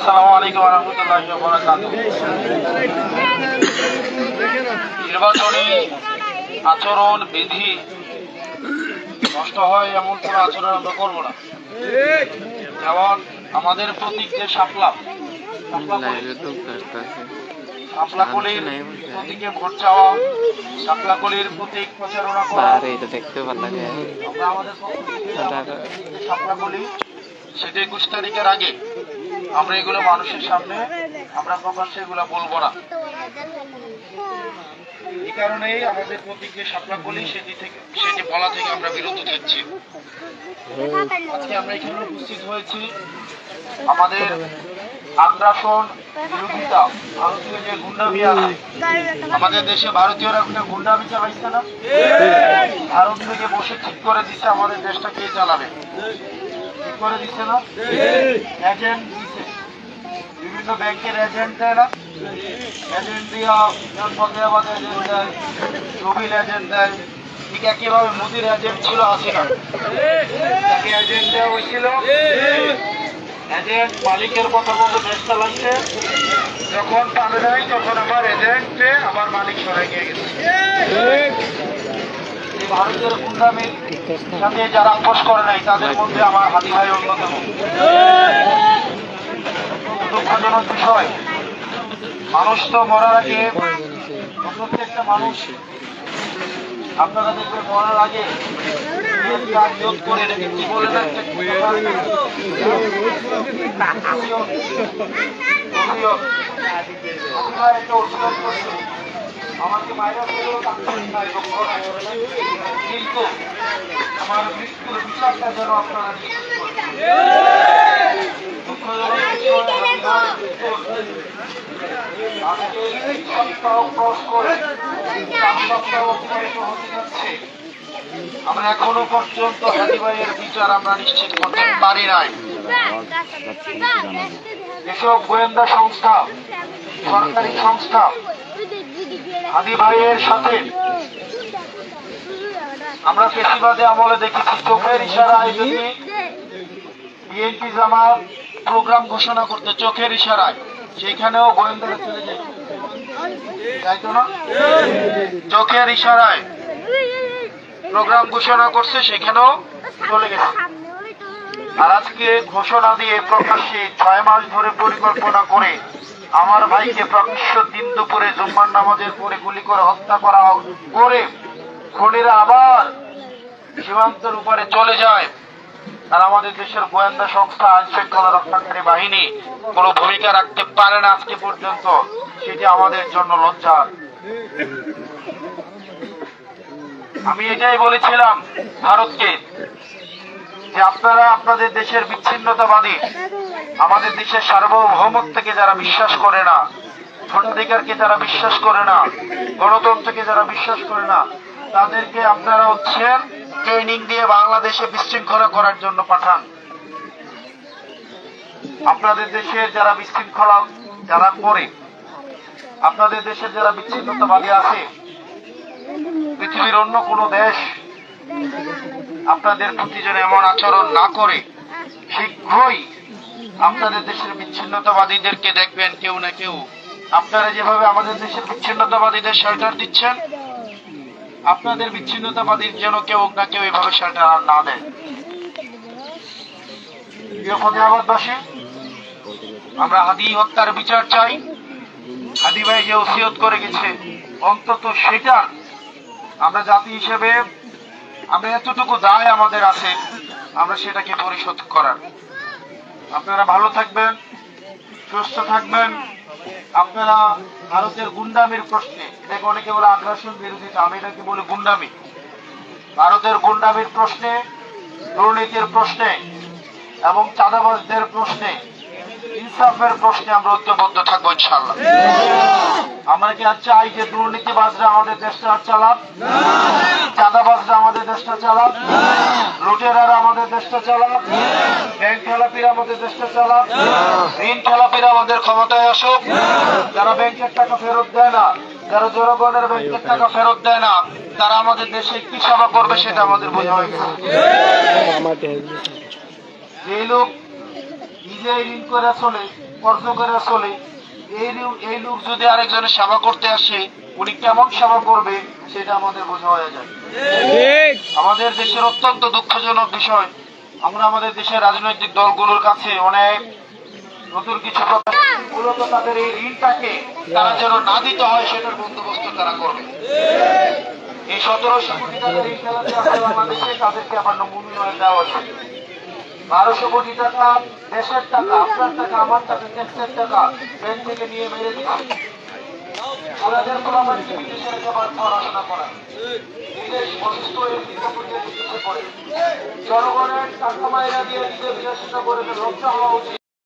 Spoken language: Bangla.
আসসালামু আলাইকুম ওয়া রাহমাতুল্লাহি ওয়া বারাকাতুহু। নির্বাচনী আচরণ বিধি নষ্ট হয় এমন কোনো আচরণ আমরা করবো না। যেমন আমাদের প্রতীক যে শাপলা শাপলাকলির প্রতীকে ভোট চাওয়া, শাপলাকলির প্রতীক প্রচারণা করা, আমরা আমাদের শাপলাকলি সেটা 21 তারিখের আগে আমরা এগুলো মানুষের সামনে আমরা প্রকাশ্যে এগুলো বলবো না। এই কারণেই আমাদের প্রতীক যে শাপলাকলি সেটি বলা থেকে আমরা বিরত থাকছি। আজকে আমরা এখানে উপস্থিত হয়েছি আমাদের আগ্রাসন বিরোধিতা, ভারতীয় যে গুন্ডামি আছে আমাদের দেশে, ভারতীয়রা একটা গুন্ডামি চালাইছে না, ভারত থেকে বসে ঠিক করে দিচ্ছে আমাদের দেশটা কে চালাবে, ঠিক করে দিচ্ছে না, এজেন্ট দিচ্ছে, বিভিন্ন ব্যাংকের এজেন্ট দেয় না, এজেন্ট দিয়া ফতেহাবাদ এজেন্ট দেয়, রবিল এজেন্ট দেয়, ঠিক একইভাবে মোদির এজেন্ট ছিল হাসিনা, তাকে এজেন্ট দেওয়া হয়েছিল। এজেন্ট মালিকের কথা মতো দেশ চালাচ্ছে, যখন পাবে নাই তখন আমার এজেন্টে আমার মালিক সরে গিয়ে গেছে। এই ভারতের গুন্ডামির সাথে যারা আপোষ করে নাই তাদের মধ্যে আমার হাদি ভাই অন্যতম। দুঃখজনক বিষয়, মানুষ তো মরার আগে, প্রত্যেকটা মানুষ আপনারা দেখবেন মরার আগে করে কি বলে না, আমাকে মায়েরা কিন্তু আমার মৃত্যুর বিচারটা যেন আপনারা আমরা এখনো পর্যন্ত হাদি ভাইয়ের বিচার আমরা নিশ্চিত করতে পারি নাই। এসব গোয়েন্দা সংস্থা, সরকারি সংস্থা হাদি ভাইয়ের সাথে আমরা ফেসিবাদে আমলে দেখেছি, চোখের ইশারায় যদি বিএনপি জামাত প্রোগ্রাম ঘোষণা করতে, চোখের ইশারায় সেখানেও গোয়েন্দারা চলে যায়, যাইতো না, চোখের ইশারায় প্রোগ্রাম ঘোষণা করছে সেখানেও চলে গেছে। আর আজকে ঘোষণা দিয়ে প্রকাশ্যে 6 মাস ধরে পরিকল্পনা করে আমার ভাইকে প্রকাশ্য দিন দুপুরে জুম্মার নামাজের পরে গুলি করে হত্যা করা করে খুনিরা আবার সীমান্তের উপরে চলে যায়। আর আমাদের দেশের গোয়েন্দা সংস্থা, আইন শৃঙ্খলা রক্ষাকারী বাহিনী কোনো ভূমিকা রাখতে পারে না আজকে পর্যন্ত, সেটি আমাদের জন্য লজ্জার। আমি এটাই বলেছিলাম ভারতকে যে আপনারা আপনাদের দেশের বিচ্ছিন্নতাবাদী, আমাদের দেশের সার্বভৌমত্বকে যারা বিশ্বাস করে না, ভোটাধিকারকে যারা বিশ্বাস করে না, গণতন্ত্রকে যারা বিশ্বাস করে না, তাদেরকে আপনারা হচ্ছেন ট্রেনিং দিয়ে বাংলাদেশে বিশৃঙ্খলা করার জন্য পাঠান। আপনাদের দেশের যারা বিশৃঙ্খলা যারা করে, আপনাদের দেশের যারা বিচ্ছিন্নতাবাদী আছে, পৃথিবীর অন্য কোনো দেশ আপনাদের প্রতি যেন এমন আচরণ না করে, শীঘ্রই আপনাদের দেশের বিচ্ছিন্নতাবাদীদেরকে দেখবেন কেউ না কেউ, আপনারা যেভাবে আমাদের দেশের বিচ্ছিন্নতাবাদীদের শেল্টার দিচ্ছেন, আপনাদের বিচ্ছিন্নতাবাদীর যেন কেউ না কেউ এভাবে শেল্টার আর না দেয়। প্রিয় ফতেহাবাদবাসী, আমরা হাদি হত্যার বিচার চাই। হাদি ভাই যে ওসিয়ত করে গেছে, অন্তত সেটা আমরা জাতি হিসেবে আমরা এতটুকু দায় আমাদের আছে, আমরা সেটাকে পরিশোধ করার। আপনারা ভালো থাকবেন, সুস্থ থাকবেন। আপনারা ভারতের গুন্ডামির প্রশ্নে, এটাকে অনেকে বলে আগ্রাসন বিরোধিতা, আমি এটাকে বলি গুন্ডামি। ভারতের গুন্ডামির প্রশ্নে, দুর্নীতির প্রশ্নে এবং চাঁদাবাজদের প্রশ্নে, ইনসাফের প্রশ্নে আমরা ঐক্যবদ্ধ থাকবো ইনশাআল্লাহ। আমরা কি চাই যে দুর্নীতিবাজরা আমাদের দেশটা চালাক, চাঁদাবাজরা আমাদের দেশটা চালাক, লুটেরারা আমাদের দেশটা চালাক, ব্যাংক খেলাপিরা আমাদের দেশটা চালাক, ঋণ খেলাপিরা আমাদের ক্ষমতায় আসুক, যারা ব্যাংকের টাকা ফেরত দেয় না, যারা জনগণের ব্যাংকের টাকা ফেরত দেয় না, তারা আমাদের দেশে কি সেবা করবে সেটা আমাদের বোঝা হয়ে গেছে। যে লোক নিজে ঋণ করে চলে, অর্থ করে চলে, এই লোক যদি আরেকজনের সেবা করতে আসে, উনি কেমন সেবা করবে সেটা আমাদের বোঝা হয়ে যায়। আমাদের দেশের অত্যন্ত দুঃখজনক বিষয়, আমরা আমাদের দেশের রাজনৈতিক দলগুলোর কাছে অনেক নতুন কিছু মূলত তাদের এই ঋণটাকে তারা যেন না দিতে হয় সেটার বন্দোবস্ত তারা করবে। এই 1700 কোটি টাকার ঋণ খেলাতে বাংলাদেশে তাদেরকে আবার নমুনা দেওয়া হচ্ছে। 1200 কোটি টাকা দেশের টাকা, আপনার টাকা, আমার টাকা, ট্যাক্সের টাকা ব্যাংক থেকে নিয়ে মেরে দিচ্ছে। ওনাদের ফলাফলকে বিদেশে রেখে পড়াশোনা করা, বিদেশ অসুস্থ হয়ে বিদেশে পড়ে, জনগণের টাকা মাইরা দিয়ে নিজে বিদেশিতা করে লজ্জা হওয়া উচিত।